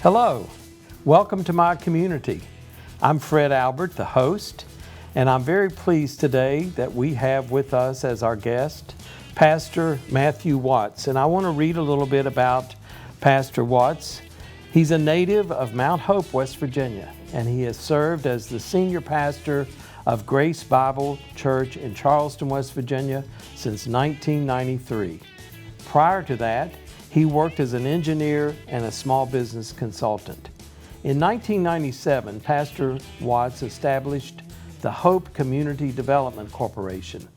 Hello, welcome to my community. I'm Fred Albert, the host, and I'm very pleased today that we have with us as our guest Pastor Matthew Watts. And I want to read a little bit about Pastor Watts. He's a native of Mount Hope, West Virginia, and he has served as the senior pastor of Grace Bible Church in Charleston, West Virginia since 1993. Prior to that, he worked as an engineer and a small business consultant. In 1997, Pastor Watts established the Hope Community Development Corporation,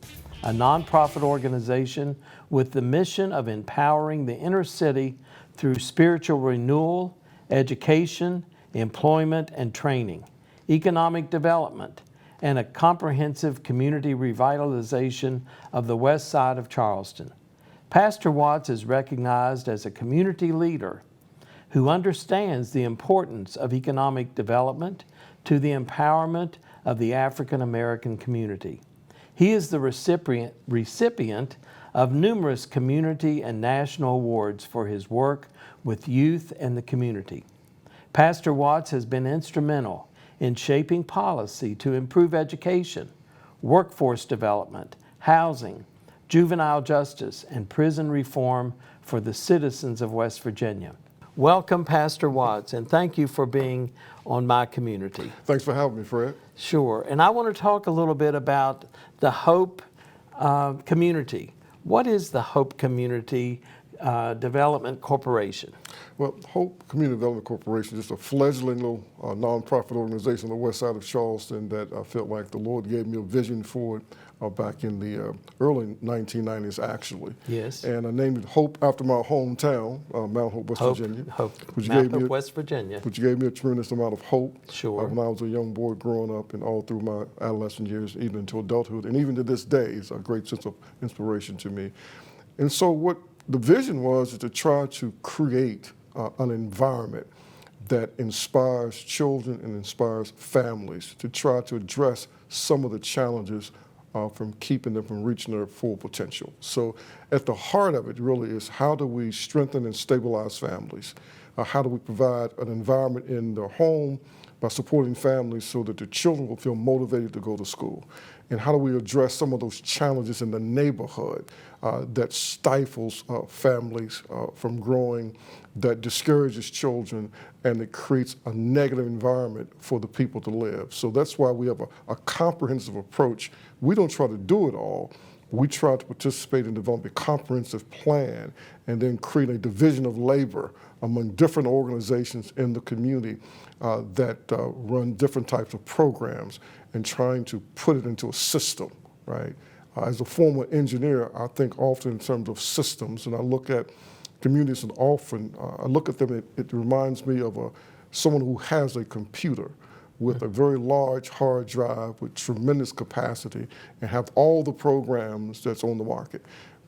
a nonprofit organization with the mission of empowering the inner city through spiritual renewal, education, employment and training, economic development, and a comprehensive community revitalization of the west side of Charleston. Pastor Watts is recognized as a community leader who understands the importance of economic development to the empowerment of the African American community. He is the recipient of numerous community and national awards for his work with youth and the community. Pastor Watts has been instrumental in shaping policy to improve education, workforce development, housing, juvenile justice, and prison reform for the citizens of West Virginia. Welcome, Pastor Watts, and thank you for being on my community. Thanks for having me, Fred. Sure, and I want to talk a little bit about the Hope community. What is the Hope Community Development Corporation? Well, Hope Community Development Corporation is a fledgling little nonprofit organization on the west side of Charleston that I felt like the Lord gave me a vision for it back in the early 1990s, actually. Yes. And I named it Hope after my hometown, Mount Hope, West Virginia. Mount Hope, West Virginia. Which gave me a tremendous amount of hope. Sure. When I was a young boy growing up and all through my adolescent years, even into adulthood, and even to this day, it's a great sense of inspiration to me. And so what the vision was is to try to create an environment that inspires children and inspires families to try to address some of the challenges from keeping them from reaching their full potential. So at the heart of it really is, how do we strengthen and stabilize families? How do we provide an environment in their home by supporting families so that the children will feel motivated to go to school? And how do we address some of those challenges in the neighborhood that stifles families from growing, that discourages children, and it creates a negative environment for the people to live? So that's why we have a comprehensive approach. We don't try to do it all. We try to participate in developing a comprehensive plan and then create a division of labor among different organizations in the community that run different types of programs, and trying to put it into a system, right? As a former engineer, I think often in terms of systems, and I look at communities, and often I look at them, it reminds me of someone who has a computer with a very large hard drive with tremendous capacity and have all the programs that's on the market,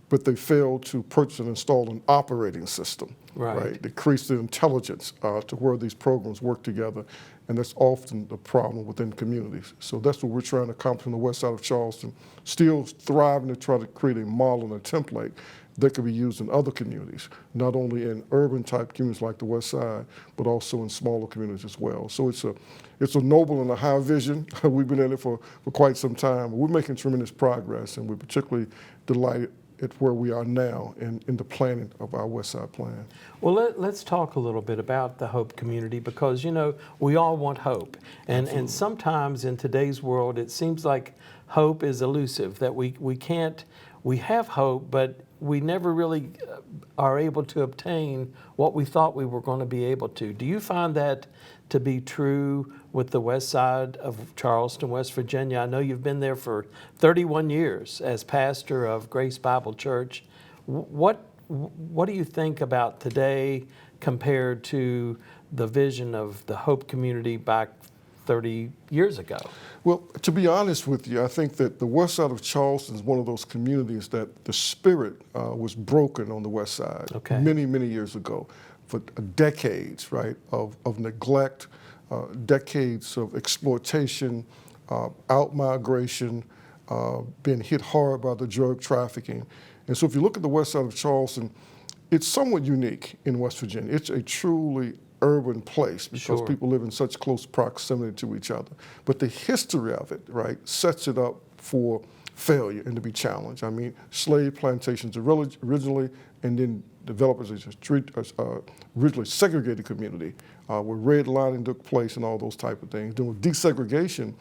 but they fail to purchase and install an operating system, right? That creates the intelligence to where these programs work together, and that's often the problem within communities. So that's what we're trying to accomplish on the west side of Charleston, still thriving to try to create a model and a template that could be used in other communities, not only in urban type communities like the west side, but also in smaller communities as well. So it's a noble and a high vision. We've been in it for quite some time. We're making tremendous progress, and we're particularly delighted at where we are now in the planning of our West Side Plan. Well, let's talk a little bit about the Hope community, because, you know, we all want hope. And sometimes in today's world, it seems like hope is elusive, that we have hope, but we never really are able to obtain what we thought we were going to be able to. Do you find that to be true with the west side of Charleston, West Virginia? I know you've been there for 31 years as pastor of Grace Bible Church. What do you think about today compared to the vision of the Hope community back 30 years ago? Well, to be honest with you, I think that the west side of Charleston is one of those communities that the spirit was broken on the west side many, many years ago, for decades, right, of neglect, decades of exploitation, out-migration, being hit hard by the drug trafficking. And so if you look at the west side of Charleston, it's somewhat unique in West Virginia. It's a truly urban place because Sure. people live in such close proximity to each other. But the history of it, right, sets it up for failure and to be challenged. I mean, slave plantations originally, and then developed as a originally segregated community where redlining took place and all those type of things. Then with desegregation,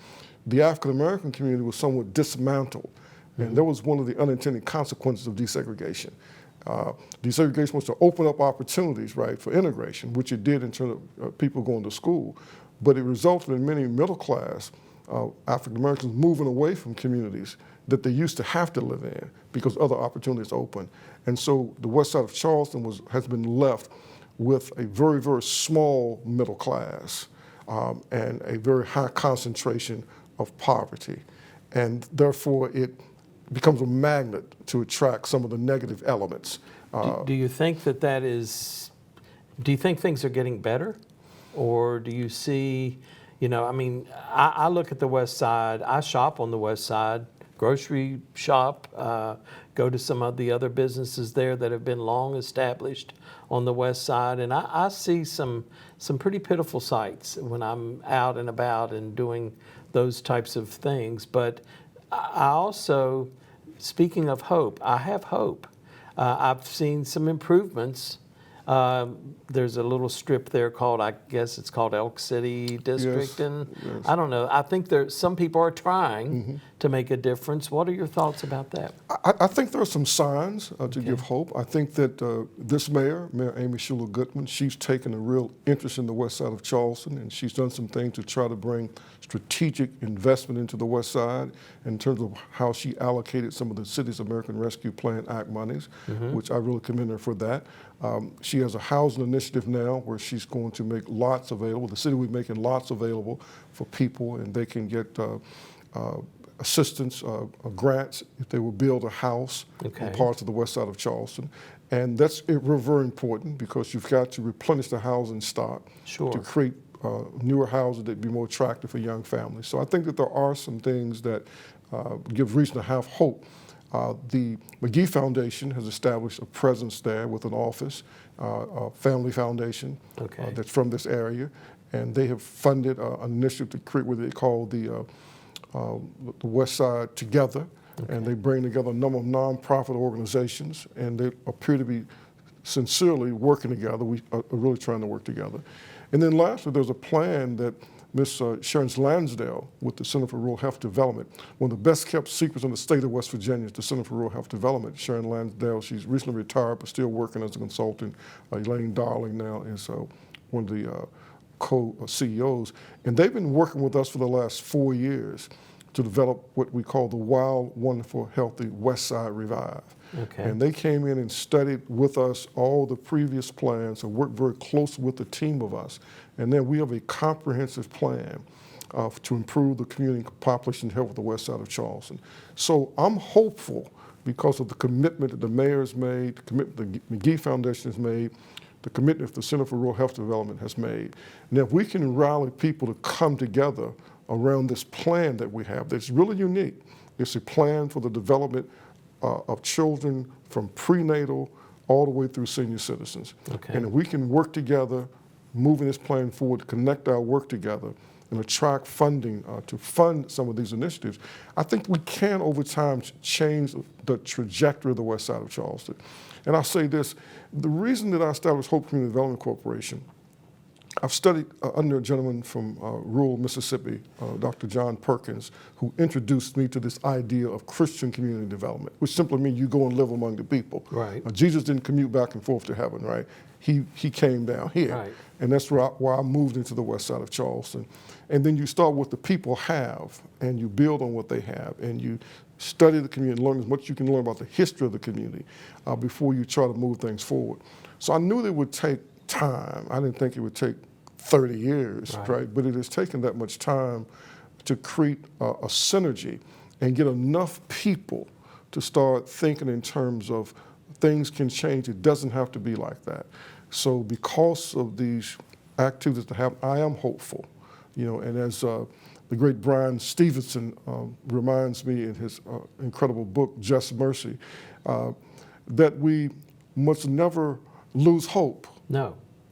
the African American community was somewhat dismantled. And that was one of the unintended consequences of desegregation. Desegregation was to open up opportunities, right, for integration, which it did in terms of people going to school. But it resulted in many middle class African Americans moving away from communities that they used to have to live in because other opportunities opened. And so the west side of Charleston has been left with a very, very small middle class and a very high concentration of poverty. And therefore it becomes a magnet to attract some of the negative elements. Do you think that is, do you think things are getting better? Or do you see, you know, I mean, I look at the west side, I shop on the west side, grocery shop, go to some of the other businesses there that have been long established on the west side, and I see some pretty pitiful sights when I'm out and about and doing those types of things. But I also, speaking of hope, I have hope. I've seen some improvements. There's a little strip there called, I guess it's called Elk City District, Yes, and yes. I don't know. I think some people are trying to make a difference. What are your thoughts about that? I think there are some signs to give hope. I think that this mayor, Mayor Amy Schuler Goodman, she's taken a real interest in the west side of Charleston, and she's done some things to try to bring strategic investment into the west side in terms of how she allocated some of the City's American Rescue Plan Act monies, which I really commend her for that. She has a housing initiative now where she's going to make lots available. The city will be making lots available for people, and they can get assistance, grants if they will build a house in parts of the west side of Charleston. And that's very important because you've got to replenish the housing stock to create newer houses that be more attractive for young families. So I think that there are some things that give reason to have hope. The McGee Foundation has established a presence there with an office, a family foundation that's from this area, and they have funded an initiative to create what they call the West Side Together, and they bring together a number of nonprofit organizations, and they appear to be sincerely working together. We are really trying to work together. And then lastly, there's a plan that Ms. Sharon Lansdale with the Center for Rural Health Development, one of the best kept secrets in the state of West Virginia is the Center for Rural Health Development. Sharon Lansdale, she's recently retired but still working as a consultant. Elaine Darling now is one of the co-CEOs. And they've been working with us for the last 4 years to develop what we call the Wild, Wonderful, Healthy West Side Revive. And they came in and studied with us all the previous plans and worked very close with the team of us. And then we have a comprehensive plan to improve the community population health of the west side of Charleston. So I'm hopeful because of the commitment that the mayor has made, the commitment the McGee Foundation has made, the commitment the Center for Rural Health Development has made. And if we can rally people to come together around this plan that we have that's really unique, it's a plan for the development of children from prenatal all the way through senior citizens. And if we can work together, moving this plan forward, connect our work together, and attract funding to fund some of these initiatives, I think we can over time change the trajectory of the west side of Charleston. And I'll say this, the reason that I established Hope Community Development Corporation, I've studied under a gentleman from rural Mississippi, Dr. John Perkins, who introduced me to this idea of Christian community development, which simply means you go and live among the people. Jesus didn't commute back and forth to heaven, right? He came down here. And that's why I moved into the west side of Charleston. And then you start what the people have, and you build on what they have, and you study the community, learn as much as you can learn about the history of the community before you try to move things forward. So I knew that it would take time. I didn't think it would take 30 years, right? But it has taken that much time to create a synergy and get enough people to start thinking in terms of things can change. It doesn't have to be like that. So because of these activities that happen, I am hopeful, you know, and as the great Brian Stevenson reminds me in his incredible book, Just Mercy, that we must never lose hope.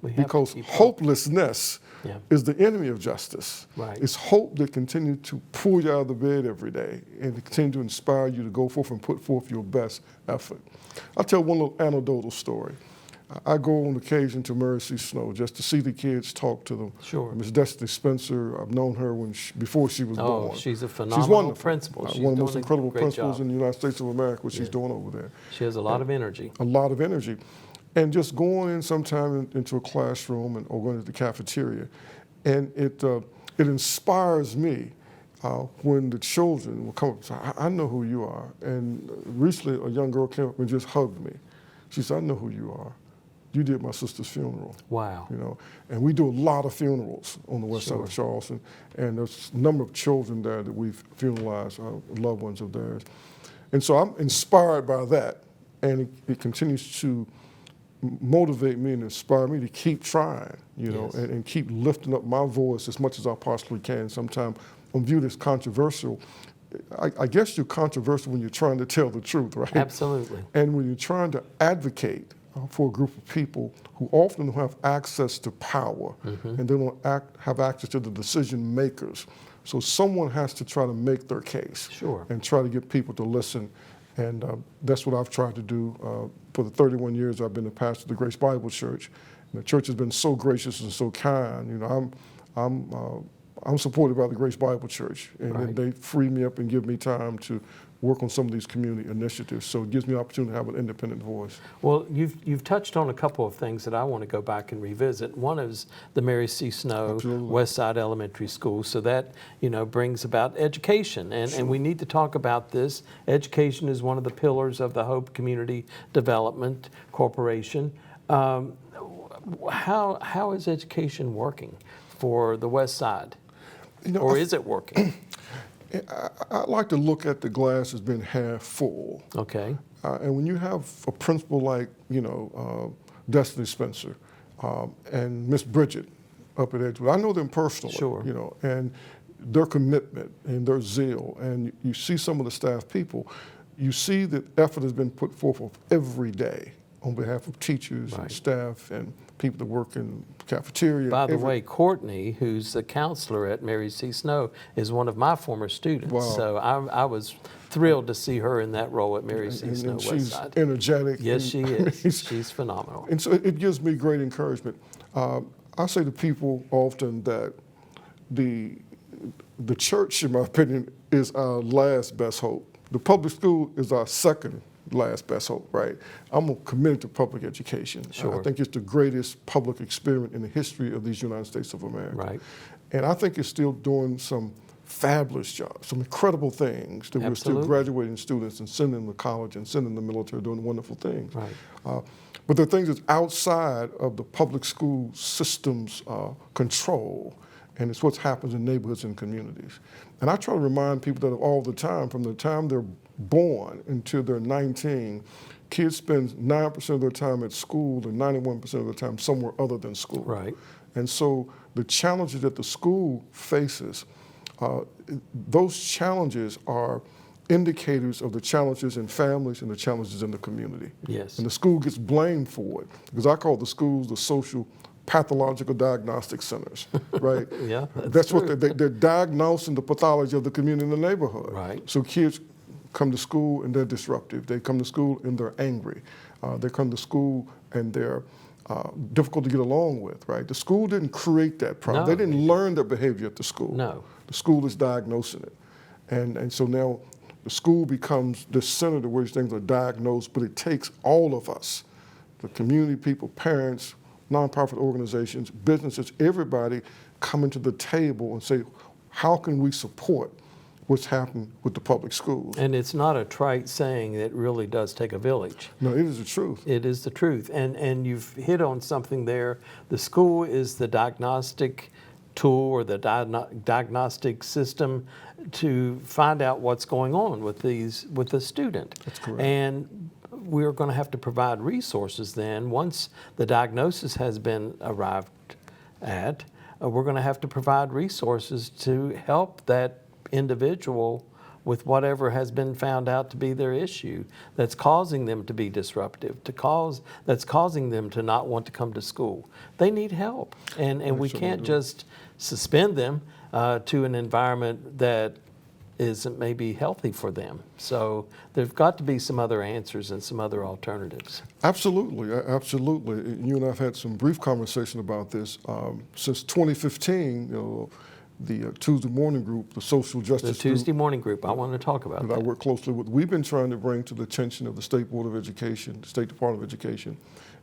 We have to because keep hope. hopelessness Yeah. is the enemy of justice. Right. It's hope that continues to pull you out of the bed every day and to continue to inspire you to go forth and put forth your best effort. I'll tell one little anecdotal story. I go on occasion to Mary C. Snow just to see the kids, talk to them. Sure. Miss Destiny Spencer, I've known her before she was born. Oh, she's a She's phenomenal wonderful. principal. She's One of the most doing a incredible great principals job. in the United States of America, what she's doing over there. She has a lot of energy. A lot of energy. And just going in sometime into a classroom or going to the cafeteria, and it inspires me when the children will come up and say, I know who you are. And recently a young girl came up and just hugged me. She said, I know who you are. You did my sister's funeral. Wow. You know, and we do a lot of funerals on the west side of Charleston, and there's a number of children there that we've funeralized, loved ones of theirs. And so I'm inspired by that, and it continues to motivate me and inspire me to keep trying, you know, Yes. and keep lifting up my voice as much as I possibly can. Sometimes I'm viewed as controversial. I guess you're controversial when you're trying to tell the truth, right? Absolutely. And when you're trying to advocate for a group of people who often don't have access to power and they don't have access to the decision makers. So someone has to try to make their case Sure. and try to get people to listen. And that's what I've tried to do for the 31 years I've been the pastor of the Grace Bible Church. And the church has been so gracious and so kind. You know, I'm supported by the Grace Bible Church, and Right. they free me up and give me time to work on some of these community initiatives. So it gives me an opportunity to have an independent voice. Well, you've touched on a couple of things that I want to go back and revisit. One is the Mary C. Snow Absolutely. West Side Elementary School. So that, you know, brings about education. And we need to talk about this. Education is one of the pillars of the Hope Community Development Corporation. How is education working for the West Side? You know, Or is it working? I like to look at the glass as being half full. Okay. And when you have a principal like, you know, Destiny Spencer and Miss Bridget up at Edgewood, I know them personally, Sure. you know, and their commitment and their zeal, and you see some of the staff people, you see that effort has been put forth of every day on behalf of teachers and Right. staff and people that work in the cafeteria. By the way, Courtney, who's the counselor at Mary C. Snow, is one of my former students. Wow. So I was thrilled to see her in that role at Mary C. Snow and West she's Side. energetic. Yes, she and- is. She's phenomenal. And so it gives me great encouragement. I say to people often that the church, in my opinion, is our last best hope. The public school is our second last best hope, right? I'm committed to public education. Sure. I think it's the greatest public experiment in the history of these United States of America. Right. And I think it's still doing some fabulous jobs, some incredible things that we're still Absolutely. graduating students and sending them to college and sending them to the military, doing wonderful things. Right. But there are things that's outside of the public school system's control, and it's what happens in neighborhoods and communities. And I try to remind people that all the time, from the time they're born until they're 19, kids spend 9% of their time at school and 91% of their time somewhere other than school. Right. And so the challenges that the school faces, those challenges are indicators of the challenges in families and the challenges in the community. Yes. And the school gets blamed for it, because I call the schools the social pathological diagnostic centers, right? Yeah, That's what they're diagnosing the pathology of the community and the neighborhood. Right. So kids come to school and they're disruptive. They come to school and they're angry. They come to school and they're difficult to get along with, right? The school didn't create that problem. No, They didn't learn their behavior at the school. No. The school is diagnosing it. And so now the school becomes the center to where these things are diagnosed, but it takes all of us, the community people, parents, nonprofit organizations, businesses, everybody coming to the table and say, how can we support what's happening with the public schools? And it's not a trite saying, it really does take a village. No, it is the truth. It is the truth. And you've hit on something there. The school is the diagnostic tool or the diagnostic system to find out what's going on with the student. That's correct. And we're going to have to provide resources then. Once the diagnosis has been arrived at, we're going to have to provide resources to help that individual with whatever has been found out to be their issue that's causing them to be disruptive, that's causing them to not want to come to school. They need help. And we can't just suspend them to an environment that isn't maybe healthy for them. So there've got to be some other answers and some other alternatives. Absolutely, absolutely. You and I have had some brief conversation about this. Since 2015, the Tuesday Morning Group, the social justice The Tuesday Morning Group, I want to talk about that I that. work closely with, we've been trying to bring to the attention of the State Board of Education, the State Department of Education,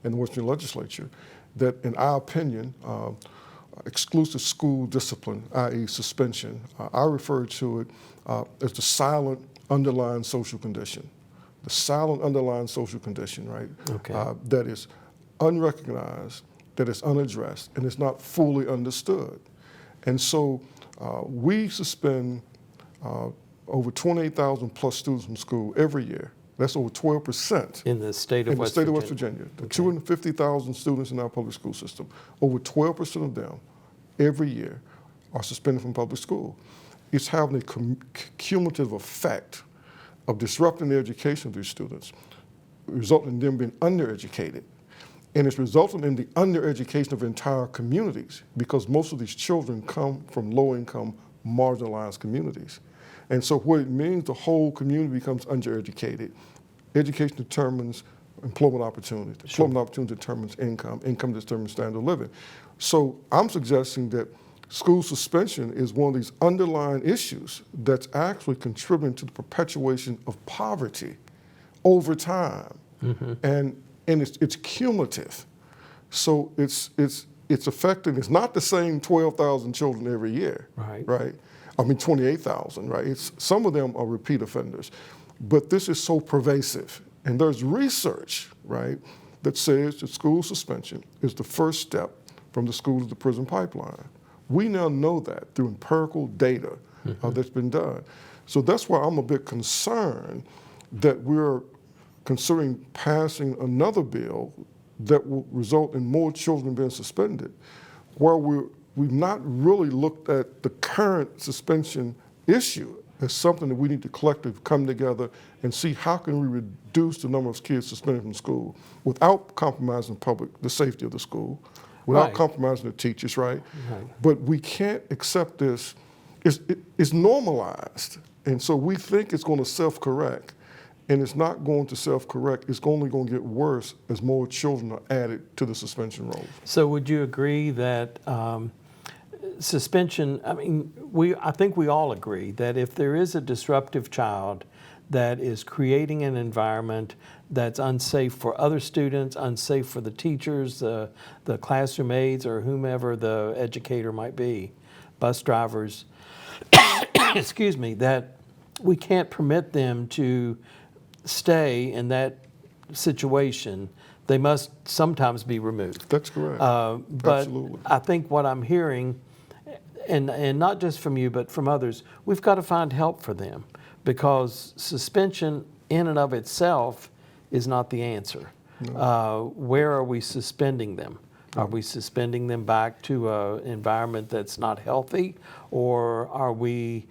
and the Washington Legislature, that in our opinion, exclusive school discipline, i.e. suspension, I refer to it as the silent underlying social condition. The silent underlying social condition, right? Okay. That is unrecognized, that is unaddressed, and is not fully understood. And so we suspend over 28,000 plus students from school every year. That's over 12%. In the state of West Virginia. The Okay. 250,000 students in our public school system, over 12% of them every year are suspended from public school. It's having a cumulative effect of disrupting the education of these students, resulting in them being undereducated. And it's resulting in the undereducation of entire communities because most of these children come from low-income, marginalized communities. And so what it means, the whole community becomes undereducated. Education determines employment opportunity. Sure. Employment opportunity determines income. Income determines standard of living. So I'm suggesting that school suspension is one of these underlying issues that's actually contributing to the perpetuation of poverty over time. Mm-hmm. And it's cumulative. So it's affecting, it's not the same 12,000 children every year, right? I mean, 28,000, right? Some of them are repeat offenders, but this is so pervasive. And there's research, right, that says that school suspension is the first step from the school to the prison pipeline. We now know that through empirical data that's been done. So that's why I'm a bit concerned that we're considering passing another bill that will result in more children being suspended, where we've not really looked at the current suspension issue as something that we need to collectively come together and see how can we reduce the number of kids suspended from school without compromising the safety of the school, without compromising the teachers, right? But we can't accept this. It's normalized, and so we think it's going to self-correct. And it's not going to self-correct. It's only going to get worse as more children are added to the suspension roll. So would you agree that suspension, I think we all agree that if there is a disruptive child that is creating an environment that's unsafe for other students, unsafe for the teachers, the classroom aides, or whomever the educator might be, bus drivers, excuse me, that we can't permit them to stay in that situation. They must sometimes be removed. That's correct. But Absolutely. I think what I'm hearing, and not just from you, but from others, we've got to find help for them because suspension in and of itself is not the answer. No. Where are we suspending them? Are we suspending them back to an environment that's not healthy, or are we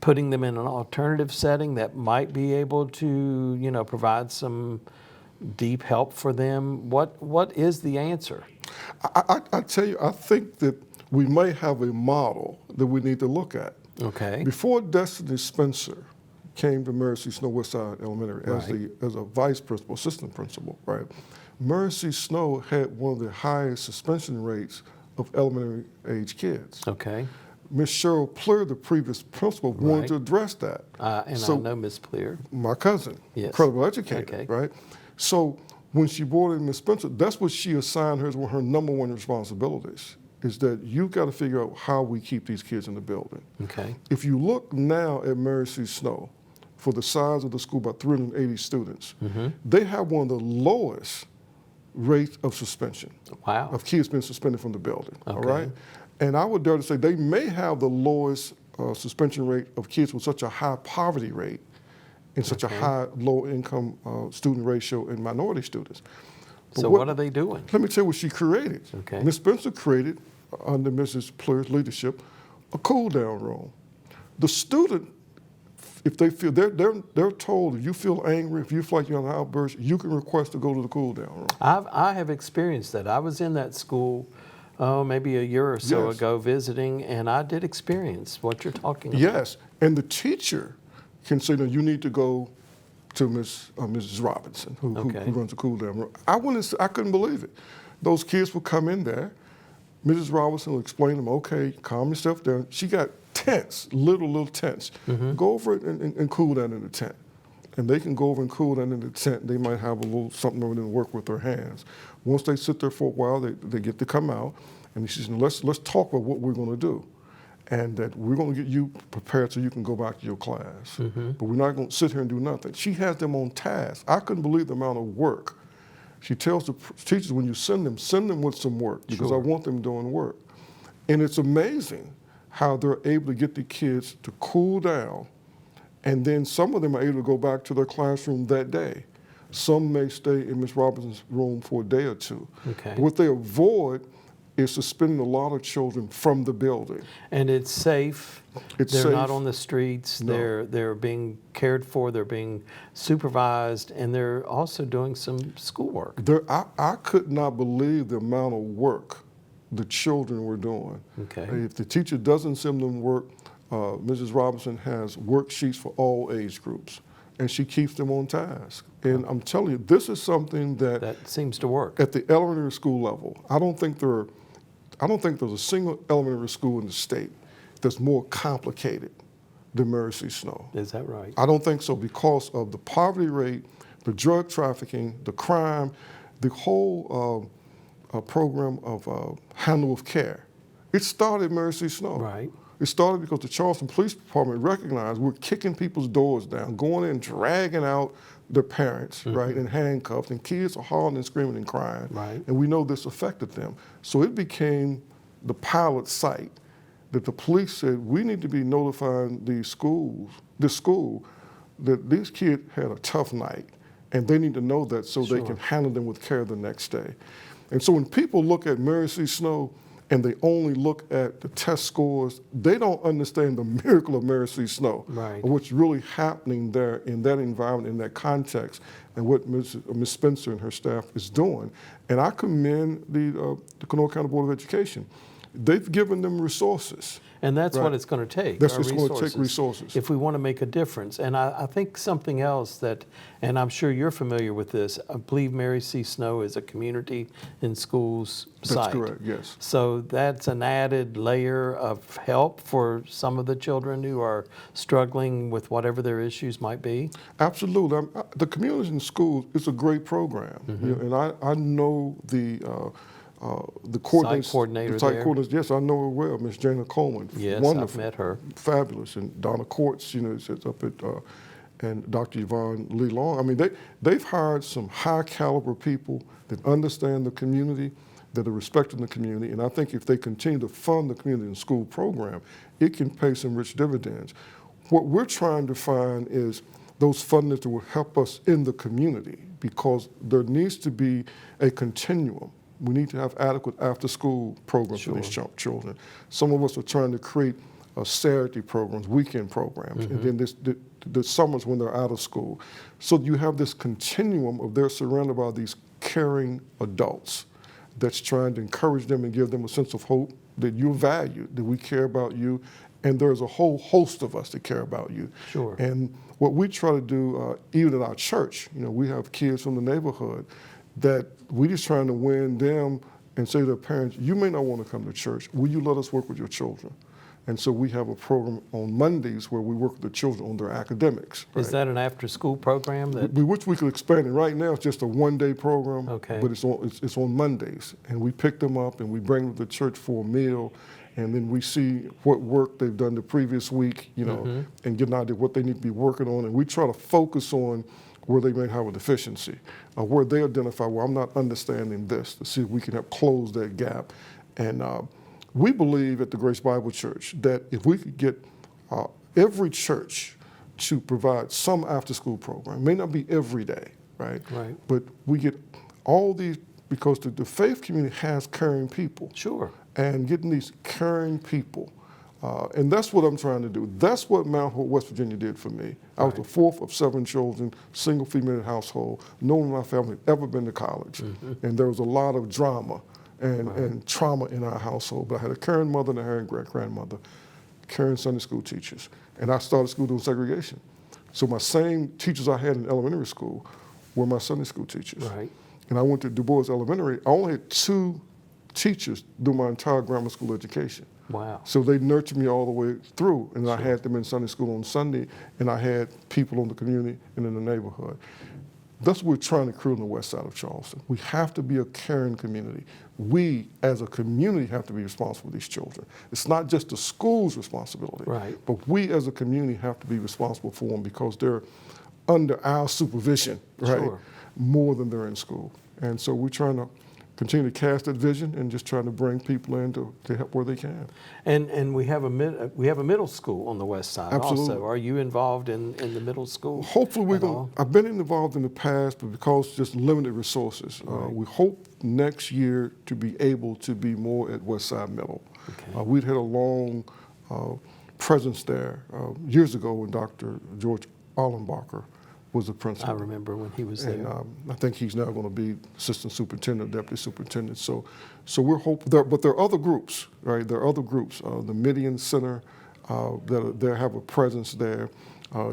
putting them in an alternative setting that might be able to, provide some deep help for them? What is the answer? I tell you, I think that we may have a model that we need to look at. Okay. Before Destiny Spencer came to Mercy Snow Westside Elementary as a vice principal, assistant principal, right? Mercy Snow had one of the highest suspension rates of elementary age kids. Okay. Ms. Cheryl Pleer, the previous principal, wanted to address that. And so, I know Ms. Pleer. My cousin, yes. Incredible educator, right? So when she brought in Ms. Spencer, that's what she assigned her as one of her number one responsibilities, is that you got to figure out how we keep these kids in the building. Okay. If you look now at Mercy Snow, for the size of the school, about 380 students, they have one of the lowest rates of suspension. Wow. Of kids being suspended from the building, Okay. all right? And I would dare to say they may have the lowest suspension rate of kids with such a high poverty rate and such a high low-income student ratio in minority students. But so what are they doing? Let me tell you what she created. Okay. Ms. Spencer created, under Mrs. Pleur's leadership, a cool-down room. The student if they feel they're told, if you feel angry, if you feel like you're on an outburst, you can request to go to the cool down room. I have experienced that. I was in that school maybe a year or so Yes. ago visiting, and I did experience what you're talking about. Yes, and the teacher can say, no, you need to go to Mrs. Robinson, who runs the cool down room. I couldn't believe it. Those kids would come in there. Mrs. Robinson will explain to them, okay, calm yourself down. She got tents, little tents. Go over it and cool down in the tent. And they can go over and cool down in the tent. They might have a little something over there to work with their hands. Once they sit there for a while, they get to come out. And she says, let's talk about what we're going to do. And that we're going to get you prepared so you can go back to your class. But we're not going to sit here and do nothing. She has them on task. I couldn't believe the amount of work. She tells the teachers, when you send them with some work, because I want them doing work. And it's amazing how they're able to get the kids to cool down, and then some of them are able to go back to their classroom that day. Some may stay in Ms. Robinson's room for a day or two. Okay. But what they avoid is suspending a lot of children from the building. And it's safe. It's they're safe. not on the streets. No. They're being cared for. They're being supervised, and they're also doing some schoolwork. I could not believe the amount of work the children were doing. Okay. If the teacher doesn't send them work, Mrs. Robinson has worksheets for all age groups, and she keeps them on task. And I'm telling you, this is something That seems to work. at the elementary school level, I don't think there's a single elementary school in the state that's more complicated than Mercy Snow. Is that right? I don't think so, because of the poverty rate, the drug trafficking, the crime, the whole program of handle of care. It started at Mercy Snow. Right. It started because the Charleston Police Department recognized we're kicking people's doors down, going in, dragging out their parents, right, in handcuffs, and kids are hollering and screaming and crying. Right. And we know this affected them. So it became the pilot site that the police said, we need to be notifying this school, that these kids had a tough night, and they need to know that so they can handle them with care the next day. And so when people look at Mary C. Snow and they only look at the test scores, they don't understand the miracle of Mary C. Snow, Right. or what's really happening there in that environment, in that context, and what Ms. Spencer and her staff is doing. And I commend the Kanawha County Board of Education. They've given them resources. And that's Right. what it's going to take. That's our what's going to take resources. if we want to make a difference. And I think something else that, and I'm sure you're familiar with this, I believe Mary C. Snow is a community in schools site. That's correct, yes. So that's an added layer of help for some of the children who are struggling with whatever their issues might be. Absolutely. The communities in schools is a great program. You know, and I know the coordinators, Site coordinator the site there. coordinators, yes, I know her well, Miss Jana Coleman. Yes, wonderful, I've met her. fabulous, and Donna Courts, you know, sits up at, and Dr. Yvonne Lee Long. I mean, they've hired some high caliber people that understand the community, that are respecting the community, and I think if they continue to fund the community and school program, it can pay some rich dividends. What we're trying to find is those funders that will help us in the community, because there needs to be a continuum. We need to have adequate after-school programs for these children. Some of us are trying to create Saturday programs, weekend programs, and then the summers when they're out of school. So you have this continuum of they're surrounded by these caring adults that's trying to encourage them and give them a sense of hope that you're valued, that we care about you, and there's a whole host of us that care about you. Sure. And what we try to do, even at our church, you know, we have kids from the neighborhood that we just trying to win them and say to their parents, you may not want to come to church. Will you let us work with your children? And so we have a program on Mondays where we work with the children on their academics. Is that an after-school program? That We wish we could expand it. Right now, it's just a one-day program, Okay. but it's on Mondays. And we pick them up and we bring them to church for a meal, and then we see what work they've done the previous week, you know, and get an idea of what they need to be working on. And we try to focus on where they may have a deficiency, where they identify, well, I'm not understanding this, to see if we can help close that gap. And we believe at the Grace Bible Church that if we could get every church to provide some after-school program, it may not be every day, right? Right. But we get all these, because the faith community has caring people. Sure. And getting these caring people And that's what I'm trying to do. That's what Mount Hope, West Virginia did for me. I was the fourth of 7 children, single female household. No one in my family had ever been to college. And there was a lot of drama and trauma in our household. But I had a caring mother and a caring grandmother, caring Sunday school teachers. And I started school doing segregation. So my same teachers I had in elementary school were my Sunday school teachers. Right. And I went to Du Bois Elementary. I only had 2 teachers through my entire grammar school education. Wow. So they nurtured me all the way through, and Sure. I had them in Sunday school on Sunday, and I had people in the community and in the neighborhood. That's what we're trying to create on the west side of Charleston. We have to be a caring community. We, as a community, have to be responsible for these children. It's not just the school's responsibility, Right. but we, as a community, have to be responsible for them because they're under our supervision, right? Sure. More than they're in school. And so we're trying to continue to cast that vision and just trying to bring people in to help where they can. And we have a middle school on the west side Absolutely. also. Are you involved in the middle school? Hopefully we're at going all? to, I've been involved in the past, but because just limited resources, we hope next year to be able to be more at Westside Middle. Okay. We'd had a long presence there years ago when Dr. George Allenbacher was the principal. I remember when he was And there. I think he's now going to be assistant superintendent, deputy superintendent. So we're hoping there, but there are other groups, right? There are other groups. The Midian Center, that have a presence there.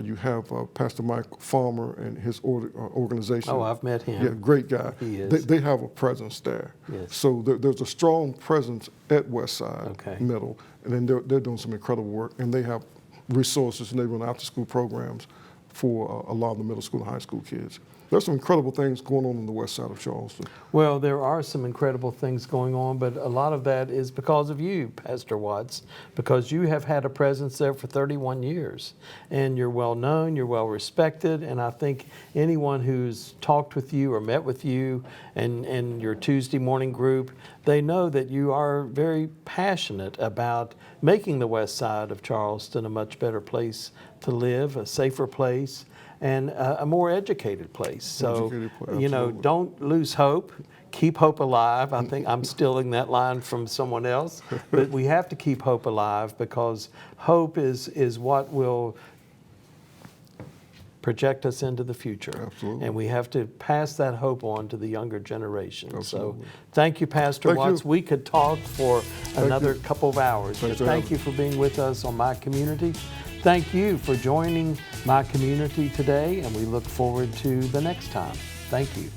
You have Pastor Mike Farmer and his organization. Oh, I've met him. Yeah, great guy. He is. They have a presence there. Yes. So there's a strong presence at Westside Okay. Middle, and then they're doing some incredible work, and they have resources, and they run after-school programs for a lot of the middle school and high school kids. There's some incredible things going on the west side of Charleston. Well, there are some incredible things going on, but a lot of that is because of you, Pastor Watts, because you have had a presence there for 31 years. And you're well known, you're well respected, and I think anyone who's talked with you or met with you and your Tuesday morning group, they know that you are very passionate about making the west side of Charleston a much better place to live, a safer place, and a more educated place. So, you know, absolutely. don't lose hope. Keep hope alive. I think I'm stealing that line from someone else, but we have to keep hope alive because hope is what will project us into the future. Absolutely. And we have to pass that hope on to the younger generation. Absolutely. So thank you, Pastor Thank Watts. you. We could talk for another couple of hours. Thanks But for thank having you for being with us on My Community. Thank you for joining My Community today, and we look forward to the next time. Thank you.